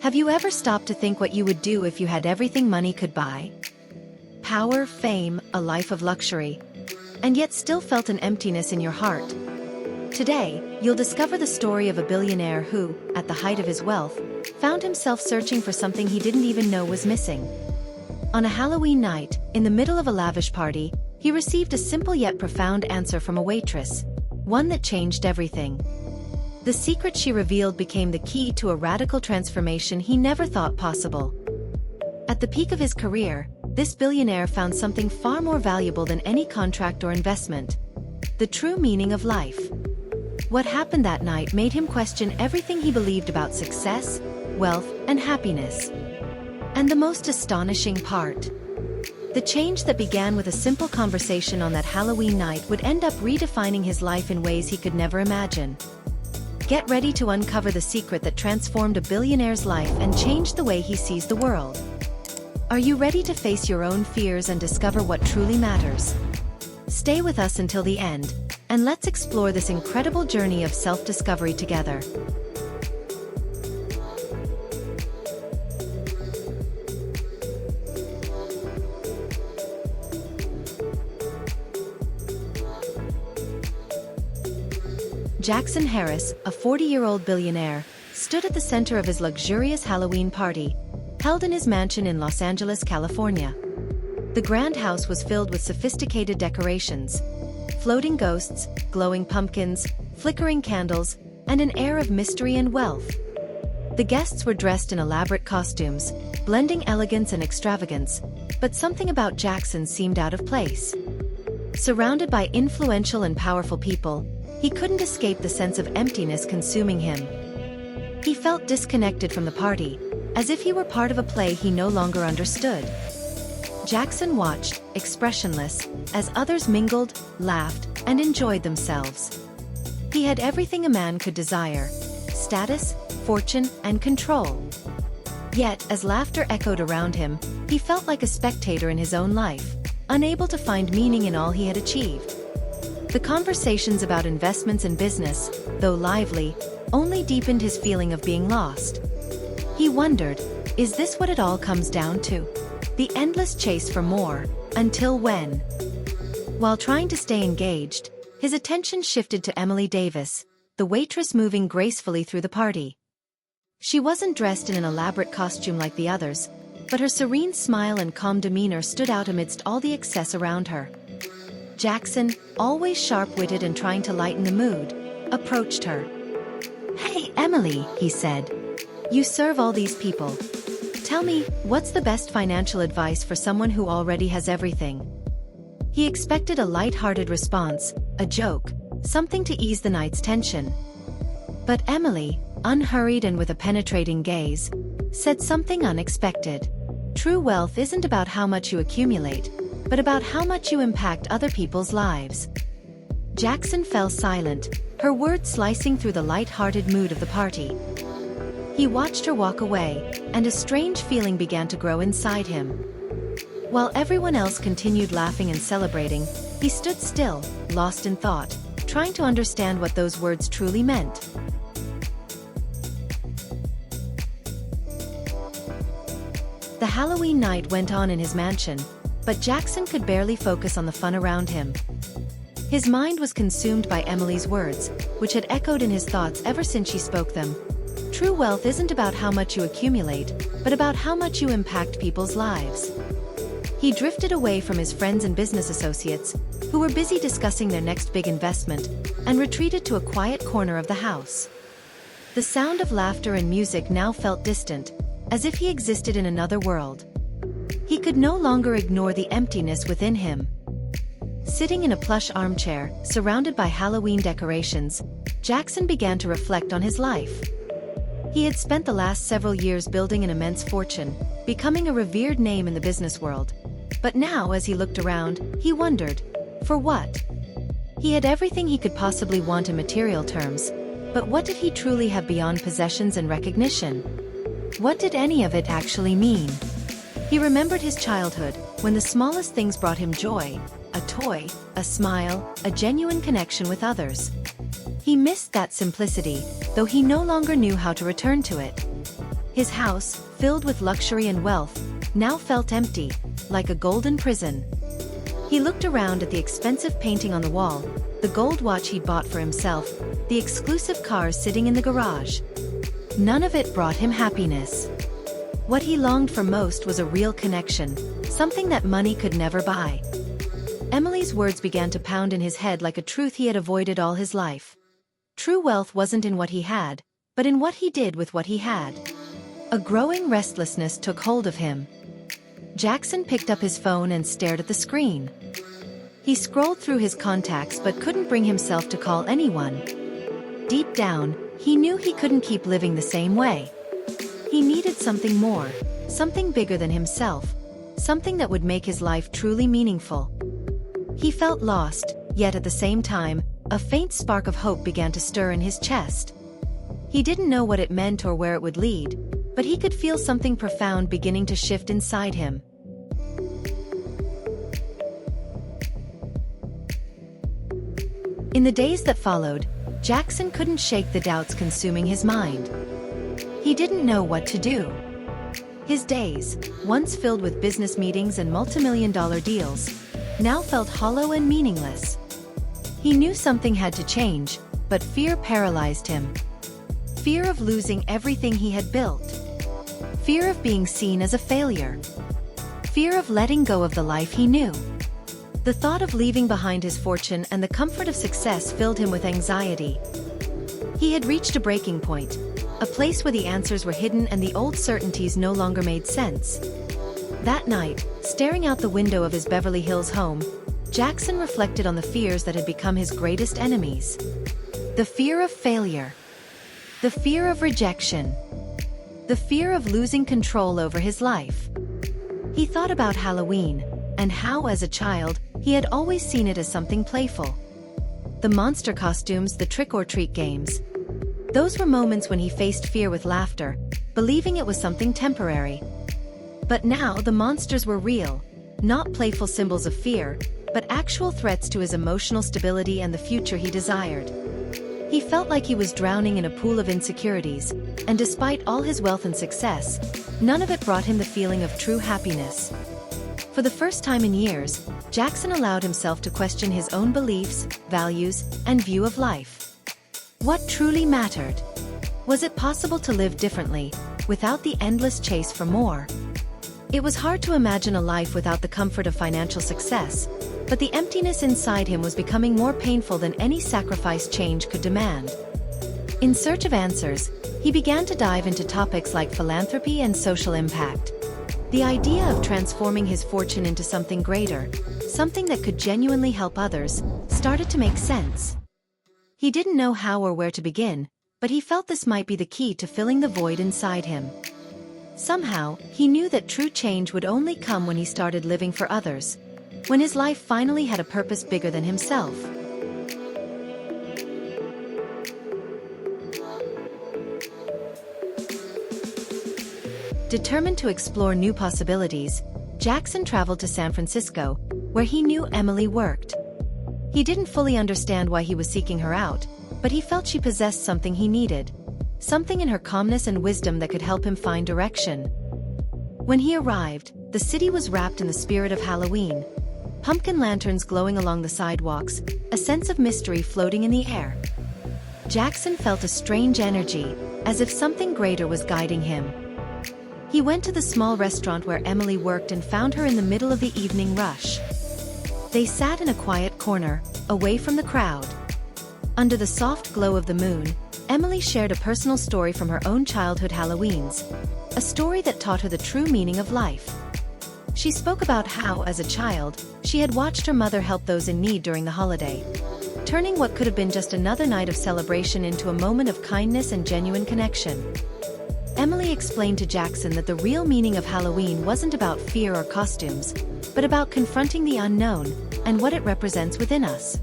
Have you ever stopped to think what you would do if you had everything money could buy? Power, fame, a life of luxury. And yet still felt an emptiness in your heart. Today, you'll discover the story of a billionaire who, at the height of his wealth, found himself searching for something he didn't even know was missing. On a Halloween night, in the middle of a lavish party, he received a simple yet profound answer from a waitress, one that changed everything. The secret she revealed became the key to a radical transformation he never thought possible. At the peak of his career, this billionaire found something far more valuable than any contract or investment: the true meaning of life. What happened that night made him question everything he believed about success, wealth, and happiness. And the most astonishing part: the change that began with a simple conversation on that Halloween night would end up redefining his life in ways he could never imagine. Get ready to uncover the secret that transformed a billionaire's life and changed the way he sees the world. Are you ready to face your own fears and discover what truly matters? Stay with us until the end, and let's explore this incredible journey of self-discovery together. Jackson Harris, a 40-year-old billionaire, stood at the center of his luxurious Halloween party, held in his mansion in Los Angeles, California. The grand house was filled with sophisticated decorations, floating ghosts, glowing pumpkins, flickering candles, and an air of mystery and wealth. The guests were dressed in elaborate costumes, blending elegance and extravagance, but something about Jackson seemed out of place. Surrounded by influential and powerful people, he couldn't escape the sense of emptiness consuming him. He felt disconnected from the party, as if he were part of a play he no longer understood. Jackson watched, expressionless, as others mingled, laughed, and enjoyed themselves. He had everything a man could desire: status, fortune, and control. Yet, as laughter echoed around him, he felt like a spectator in his own life, unable to find meaning in all he had achieved. The conversations about investments and business, though lively, only deepened his feeling of being lost. He wondered, is this what it all comes down to? The endless chase for more, until when? While trying to stay engaged, his attention shifted to Emily Davis, the waitress moving gracefully through the party. She wasn't dressed in an elaborate costume like the others, but her serene smile and calm demeanor stood out amidst all the excess around her. Jackson, always sharp-witted and trying to lighten the mood, approached her. "Hey, Emily," he said. "You serve all these people. Tell me, what's the best financial advice for someone who already has everything?" He expected a light-hearted response, a joke, something to ease the night's tension. But Emily, unhurried and with a penetrating gaze, said something unexpected. True wealth isn't about how much you accumulate, but about how much you impact other people's lives. Jackson fell silent, her words slicing through the light-hearted mood of the party. He watched her walk away, and a strange feeling began to grow inside him. While everyone else continued laughing and celebrating, he stood still, lost in thought, trying to understand what those words truly meant. The Halloween night went on in his mansion, but Jackson could barely focus on the fun around him. His mind was consumed by Emily's words, which had echoed in his thoughts ever since she spoke them. True wealth isn't about how much you accumulate, but about how much you impact people's lives. He drifted away from his friends and business associates, who were busy discussing their next big investment, and retreated to a quiet corner of the house. The sound of laughter and music now felt distant, as if he existed in another world. He could no longer ignore the emptiness within him. Sitting in a plush armchair, surrounded by Halloween decorations, Jackson began to reflect on his life. He had spent the last several years building an immense fortune, becoming a revered name in the business world. But now, as he looked around, he wondered, for what? He had everything he could possibly want in material terms, but what did he truly have beyond possessions and recognition? What did any of it actually mean? He remembered his childhood, when the smallest things brought him joy: a toy, a smile, a genuine connection with others. He missed that simplicity, though he no longer knew how to return to it. His house, filled with luxury and wealth, now felt empty, like a golden prison. He looked around at the expensive painting on the wall, the gold watch he'd bought for himself, the exclusive cars sitting in the garage. None of it brought him happiness. What he longed for most was a real connection, something that money could never buy. Emily's words began to pound in his head like a truth he had avoided all his life. True wealth wasn't in what he had, but in what he did with what he had. A growing restlessness took hold of him. Jackson picked up his phone and stared at the screen. He scrolled through his contacts but couldn't bring himself to call anyone. Deep down, he knew he couldn't keep living the same way. He needed something more, something bigger than himself, something that would make his life truly meaningful. He felt lost, yet at the same time, a faint spark of hope began to stir in his chest. He didn't know what it meant or where it would lead, but he could feel something profound beginning to shift inside him. In the days that followed, Jackson couldn't shake the doubts consuming his mind. He didn't know what to do. His days, once filled with business meetings and multimillion-dollar deals, now felt hollow and meaningless. He knew something had to change, but fear paralyzed him. Fear of losing everything he had built. Fear of being seen as a failure. Fear of letting go of the life he knew. The thought of leaving behind his fortune and the comfort of success filled him with anxiety. He had reached a breaking point, a place where the answers were hidden and the old certainties no longer made sense. That night, staring out the window of his Beverly Hills home, Jackson reflected on the fears that had become his greatest enemies. The fear of failure. The fear of rejection. The fear of losing control over his life. He thought about Halloween, and how, as a child, he had always seen it as something playful. The monster costumes, the trick-or-treat games. Those were moments when he faced fear with laughter, believing it was something temporary. But now the monsters were real, not playful symbols of fear, but actual threats to his emotional stability and the future he desired. He felt like he was drowning in a pool of insecurities, and despite all his wealth and success, none of it brought him the feeling of true happiness. For the first time in years, Jackson allowed himself to question his own beliefs, values, and view of life. What truly mattered? Was it possible to live differently, without the endless chase for more? It was hard to imagine a life without the comfort of financial success, but the emptiness inside him was becoming more painful than any sacrifice change could demand. In search of answers, he began to dive into topics like philanthropy and social impact. The idea of transforming his fortune into something greater, something that could genuinely help others, started to make sense. He didn't know how or where to begin, but he felt this might be the key to filling the void inside him. Somehow, he knew that true change would only come when he started living for others, when his life finally had a purpose bigger than himself. Determined to explore new possibilities, Jackson traveled to San Francisco, where he knew Emily worked. He didn't fully understand why he was seeking her out, but he felt she possessed something he needed, something in her calmness and wisdom that could help him find direction. When he arrived, the city was wrapped in the spirit of Halloween. Pumpkin lanterns glowing along the sidewalks, a sense of mystery floating in the air. Jackson felt a strange energy, as if something greater was guiding him. He went to the small restaurant where Emily worked and found her in the middle of the evening rush. They sat in a quiet corner, away from the crowd. Under the soft glow of the moon, Emily shared a personal story from her own childhood Halloweens, a story that taught her the true meaning of life. She spoke about how, as a child, she had watched her mother help those in need during the holiday, turning what could have been just another night of celebration into a moment of kindness and genuine connection. Emily explained to Jackson that the real meaning of Halloween wasn't about fear or costumes, but about confronting the unknown and what it represents within us.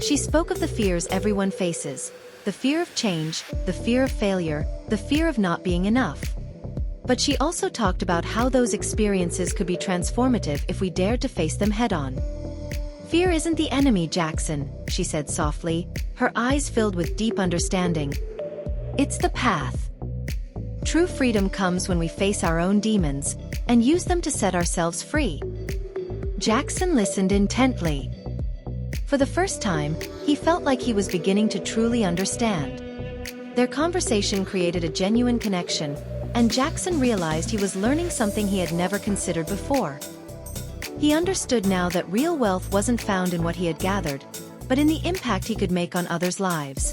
She spoke of the fears everyone faces, the fear of change, the fear of failure, the fear of not being enough. But she also talked about how those experiences could be transformative if we dared to face them head-on. "Fear isn't the enemy, Jackson," she said softly, her eyes filled with deep understanding. "It's the path. True freedom comes when we face our own demons and use them to set ourselves free. Jackson listened intently. For the first time, he felt like he was beginning to truly understand. Their conversation created a genuine connection, and Jackson realized he was learning something he had never considered before. He understood now that real wealth wasn't found in what he had gathered, but in the impact he could make on others' lives.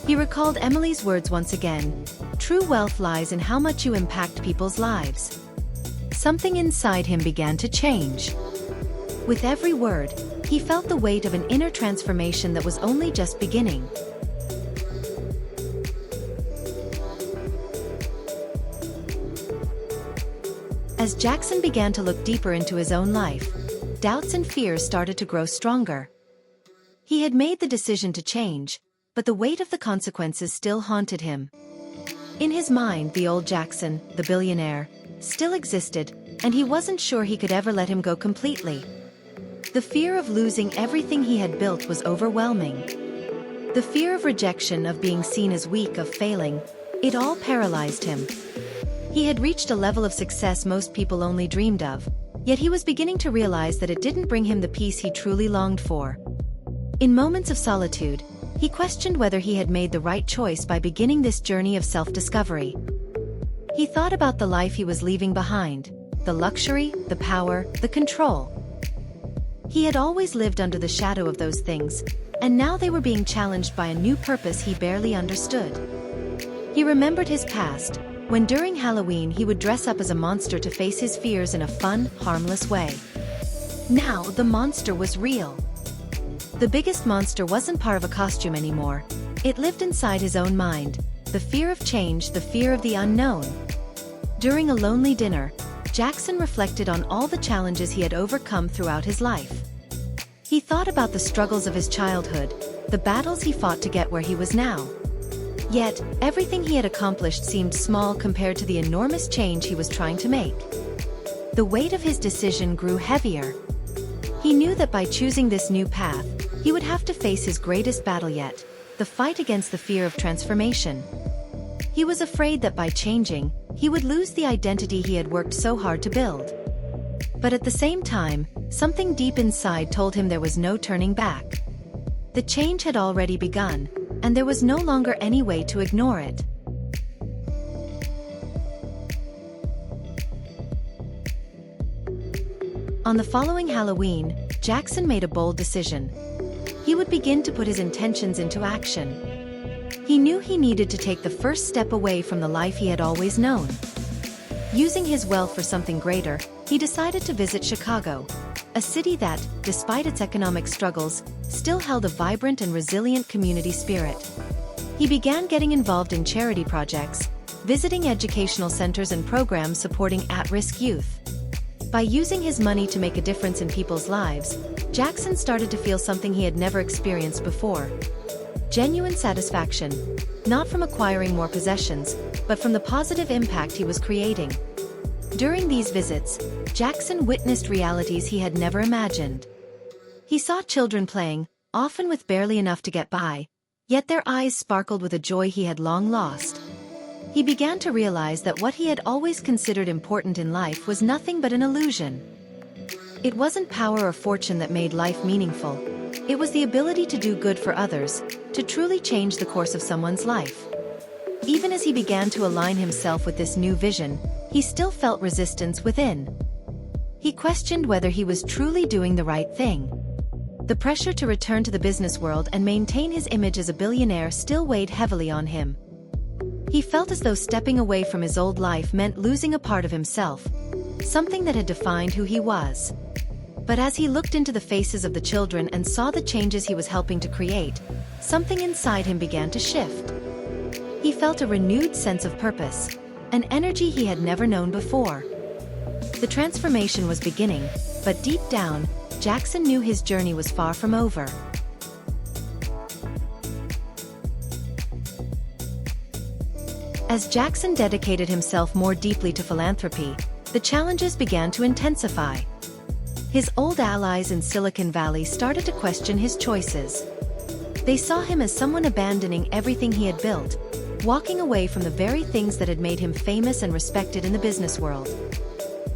He recalled Emily's words once again: "True wealth lies in how much you impact people's lives." Something inside him began to change. With every word, he felt the weight of an inner transformation that was only just beginning. As Jackson began to look deeper into his own life, doubts and fears started to grow stronger. He had made the decision to change, but the weight of the consequences still haunted him. In his mind, the old Jackson, the billionaire, still existed, and he wasn't sure he could ever let him go completely. The fear of losing everything he had built was overwhelming. The fear of rejection, of being seen as weak, of failing, it all paralyzed him. He had reached a level of success most people only dreamed of, yet he was beginning to realize that it didn't bring him the peace he truly longed for. In moments of solitude, he questioned whether he had made the right choice by beginning this journey of self-discovery. He thought about the life he was leaving behind, the luxury, the power, the control. He had always lived under the shadow of those things, and now they were being challenged by a new purpose he barely understood. He remembered his past, when during Halloween he would dress up as a monster to face his fears in a fun, harmless way. Now the monster was real. The biggest monster wasn't part of a costume anymore. It lived inside his own mind, the fear of change, the fear of the unknown. During a lonely dinner, Jackson reflected on all the challenges he had overcome throughout his life. He thought about the struggles of his childhood, the battles he fought to get where he was now. Yet, everything he had accomplished seemed small compared to the enormous change he was trying to make. The weight of his decision grew heavier. He knew that by choosing this new path, he would have to face his greatest battle yet, the fight against the fear of transformation. He was afraid that by changing, he would lose the identity he had worked so hard to build. But at the same time, something deep inside told him there was no turning back. The change had already begun, and there was no longer any way to ignore it. On the following Halloween, Jackson made a bold decision. He would begin to put his intentions into action. He knew he needed to take the first step away from the life he had always known. Using his wealth for something greater, he decided to visit Chicago, a city that, despite its economic struggles, still held a vibrant and resilient community spirit. He began getting involved in charity projects, visiting educational centers and programs supporting at-risk youth. By using his money to make a difference in people's lives, Jackson started to feel something he had never experienced before. Genuine satisfaction, not from acquiring more possessions, but from the positive impact he was creating. During these visits, Jackson witnessed realities he had never imagined. He saw children playing, often with barely enough to get by, yet their eyes sparkled with a joy he had long lost. He began to realize that what he had always considered important in life was nothing but an illusion. It wasn't power or fortune that made life meaningful. It was the ability to do good for others, to truly change the course of someone's life. Even as he began to align himself with this new vision, he still felt resistance within. He questioned whether he was truly doing the right thing. The pressure to return to the business world and maintain his image as a billionaire still weighed heavily on him. He felt as though stepping away from his old life meant losing a part of himself, something that had defined who he was. But as he looked into the faces of the children and saw the changes he was helping to create, something inside him began to shift. He felt a renewed sense of purpose, an energy he had never known before. The transformation was beginning, but deep down, Jackson knew his journey was far from over. As Jackson dedicated himself more deeply to philanthropy, the challenges began to intensify. His old allies in Silicon Valley started to question his choices. They saw him as someone abandoning everything he had built, walking away from the very things that had made him famous and respected in the business world.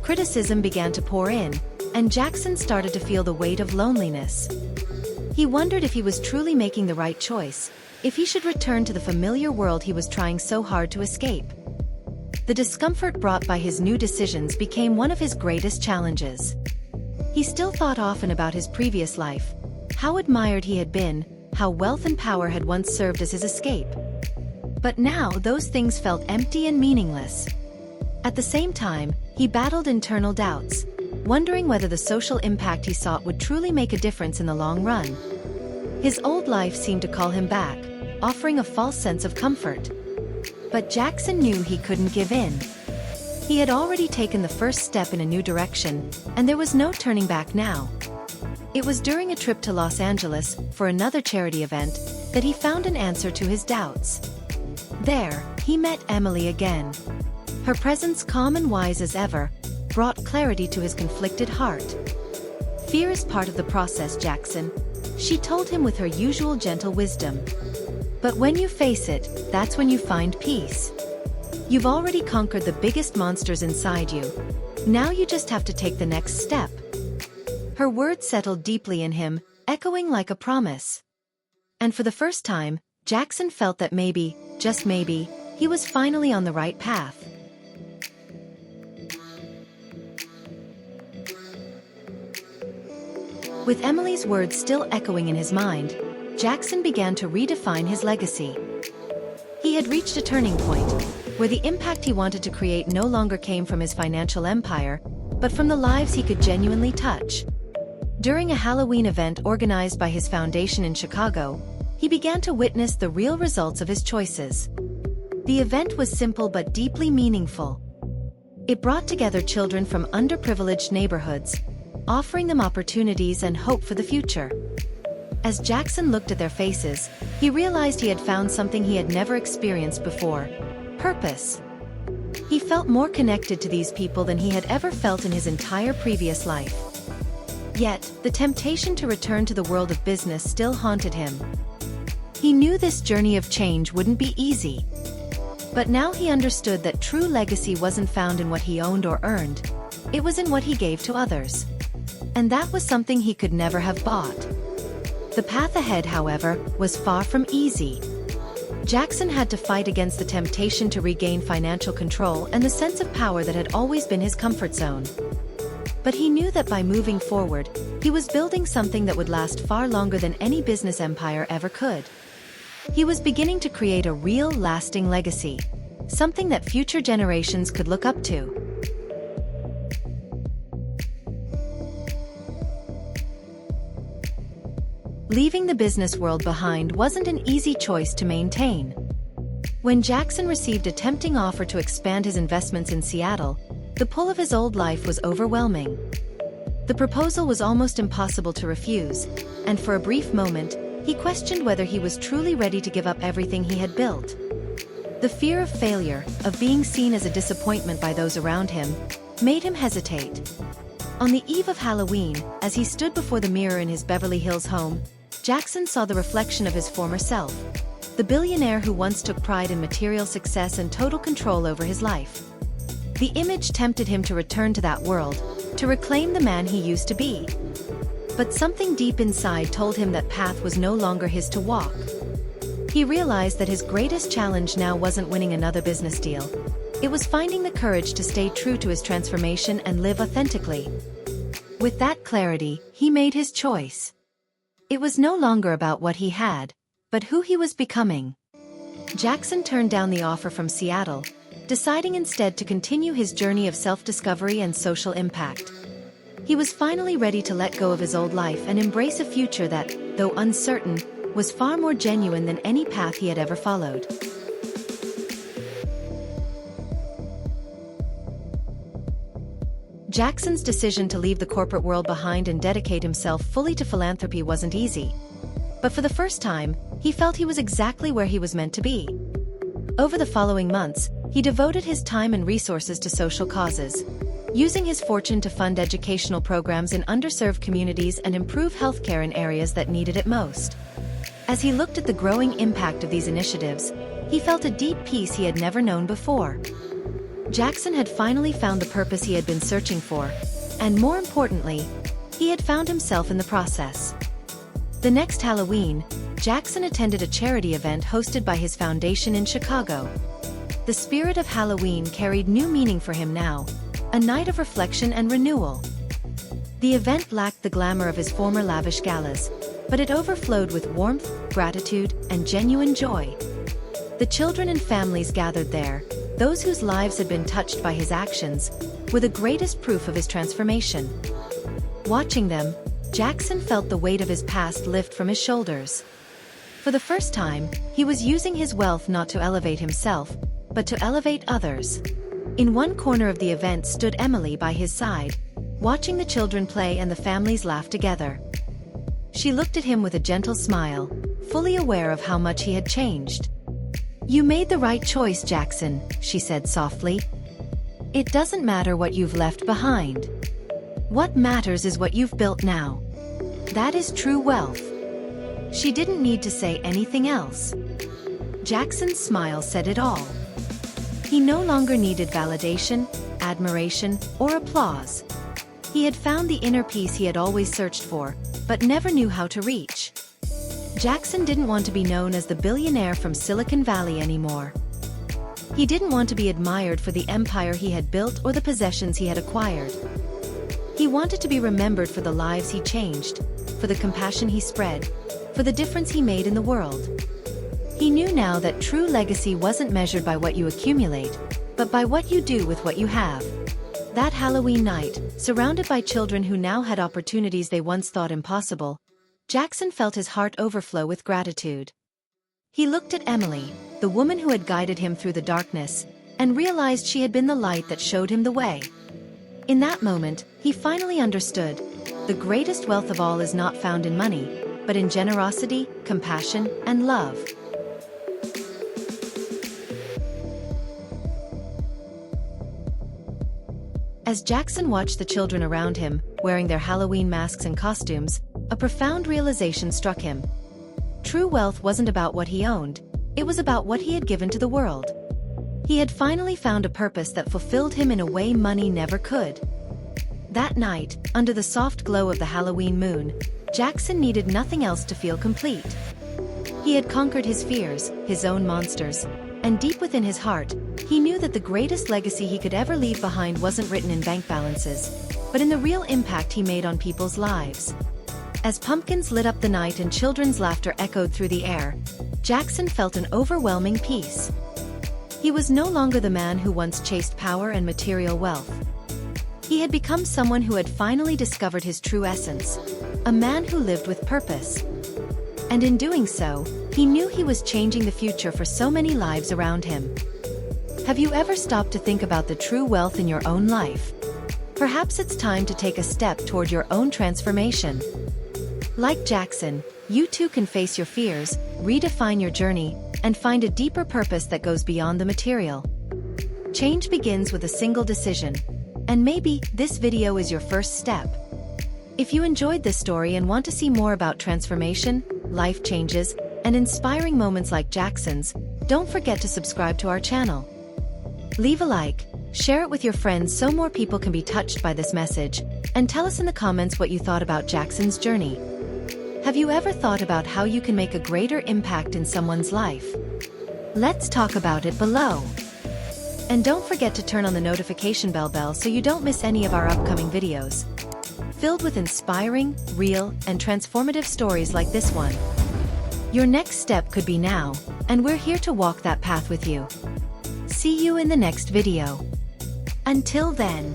Criticism began to pour in, and Jackson started to feel the weight of loneliness. He wondered if he was truly making the right choice, if he should return to the familiar world he was trying so hard to escape. The discomfort brought by his new decisions became one of his greatest challenges. He still thought often about his previous life, how admired he had been, how wealth and power had once served as his escape. But now those things felt empty and meaningless. At the same time, he battled internal doubts, wondering whether the social impact he sought would truly make a difference in the long run. His old life seemed to call him back, offering a false sense of comfort. But Jackson knew he couldn't give in. He had already taken the first step in a new direction, and there was no turning back now. It was during a trip to Los Angeles for another charity event that he found an answer to his doubts. There, he met Emily again. Her presence, calm and wise as ever, brought clarity to his conflicted heart. "Fear is part of the process, Jackson," she told him with her usual gentle wisdom. "But when you face it, that's when you find peace. You've already conquered the biggest monsters inside you. Now you just have to take the next step." Her words settled deeply in him, echoing like a promise. And for the first time, Jackson felt that maybe, just maybe, he was finally on the right path. With Emily's words still echoing in his mind, Jackson began to redefine his legacy. He had reached a turning point, where the impact he wanted to create no longer came from his financial empire, but from the lives he could genuinely touch. During a Halloween event organized by his foundation in Chicago, he began to witness the real results of his choices. The event was simple but deeply meaningful. It brought together children from underprivileged neighborhoods, offering them opportunities and hope for the future. As Jackson looked at their faces, he realized he had found something he had never experienced before: purpose. He felt more connected to these people than he had ever felt in his entire previous life. Yet, the temptation to return to the world of business still haunted him. He knew this journey of change wouldn't be easy. But now he understood that true legacy wasn't found in what he owned or earned, it was in what he gave to others. And that was something he could never have bought. The path ahead, however, was far from easy. Jackson had to fight against the temptation to regain financial control and the sense of power that had always been his comfort zone. But he knew that by moving forward, he was building something that would last far longer than any business empire ever could. He was beginning to create a real, lasting legacy, something that future generations could look up to. Leaving the business world behind wasn't an easy choice to maintain. When Jackson received a tempting offer to expand his investments in Seattle, the pull of his old life was overwhelming. The proposal was almost impossible to refuse, and for a brief moment, he questioned whether he was truly ready to give up everything he had built. The fear of failure, of being seen as a disappointment by those around him, made him hesitate. On the eve of Halloween, as he stood before the mirror in his Beverly Hills home, Jackson saw the reflection of his former self, the billionaire who once took pride in material success and total control over his life. The image tempted him to return to that world, to reclaim the man he used to be. But something deep inside told him that path was no longer his to walk. He realized that his greatest challenge now wasn't winning another business deal. It was finding the courage to stay true to his transformation and live authentically. With that clarity, he made his choice. It was no longer about what he had, but who he was becoming. Jackson turned down the offer from Seattle, deciding instead to continue his journey of self-discovery and social impact. He was finally ready to let go of his old life and embrace a future that, though uncertain, was far more genuine than any path he had ever followed. Jackson's decision to leave the corporate world behind and dedicate himself fully to philanthropy wasn't easy. But for the first time, he felt he was exactly where he was meant to be. Over the following months, he devoted his time and resources to social causes, using his fortune to fund educational programs in underserved communities and improve healthcare in areas that needed it most. As he looked at the growing impact of these initiatives, he He felt a deep peace he had never known before. Jackson had finally found the purpose he had been searching for, and more importantly, he had found himself in the process. The next Halloween, Jackson attended a charity event hosted by his foundation in Chicago. The spirit of Halloween carried new meaning for him now, a night of reflection and renewal. The event lacked the glamour of his former lavish galas, but it overflowed with warmth, gratitude, and genuine joy. The children and families gathered there, those whose lives had been touched by his actions, were the greatest proof of his transformation. Watching them, Jackson felt the weight of his past lift from his shoulders. For the first time, he was using his wealth not to elevate himself, but to elevate others. In one corner of the event stood Emily by his side, watching the children play and the families laugh together. She looked at him with a gentle smile, fully aware of how much he had changed. "You made the right choice, Jackson," she said softly. "It doesn't matter what you've left behind. What matters is what you've built now. That is true wealth." She didn't need to say anything else. Jackson's smile said it all. He no longer needed validation, admiration, or applause. He had found the inner peace he had always searched for, but never knew how to reach. Jackson didn't want to be known as the billionaire from Silicon Valley anymore. He didn't want to be admired for the empire he had built or the possessions he had acquired. He wanted to be remembered for the lives he changed, for the compassion he spread, for the difference he made in the world. He knew now that true legacy wasn't measured by what you accumulate, but by what you do with what you have. That Halloween night, surrounded by children who now had opportunities they once thought impossible, Jackson felt his heart overflow with gratitude. He looked at Emily, the woman who had guided him through the darkness, and realized she had been the light that showed him the way. In that moment, he finally understood, the greatest wealth of all is not found in money, but in generosity, compassion, and love. As Jackson watched the children around him, wearing their Halloween masks and costumes, a profound realization struck him. True wealth wasn't about what he owned, it was about what he had given to the world. He had finally found a purpose that fulfilled him in a way money never could. That night, under the soft glow of the Halloween moon, Jackson needed nothing else to feel complete. He had conquered his fears, his own monsters, and deep within his heart, he knew that the greatest legacy he could ever leave behind wasn't written in bank balances, but in the real impact he made on people's lives. As pumpkins lit up the night and children's laughter echoed through the air, Jackson felt an overwhelming peace. He was no longer the man who once chased power and material wealth. He had become someone who had finally discovered his true essence, a man who lived with purpose. And in doing so, he knew he was changing the future for so many lives around him. Have you ever stopped to think about the true wealth in your own life? Perhaps it's time to take a step toward your own transformation. Like Jackson, you too can face your fears, redefine your journey, and find a deeper purpose that goes beyond the material. Change begins with a single decision, and maybe this video is your first step. If you enjoyed this story and want to see more about transformation, life changes, and inspiring moments like Jackson's, don't forget to subscribe to our channel. Leave a like, share it with your friends so more people can be touched by this message, and tell us in the comments what you thought about Jackson's journey. Have you ever thought about how you can make a greater impact in someone's life? Let's talk about it below. And don't forget to turn on the notification bell so you don't miss any of our upcoming videos, filled with inspiring, real, and transformative stories like this one. Your next step could be now, and we're here to walk that path with you. See you in the next video. Until then.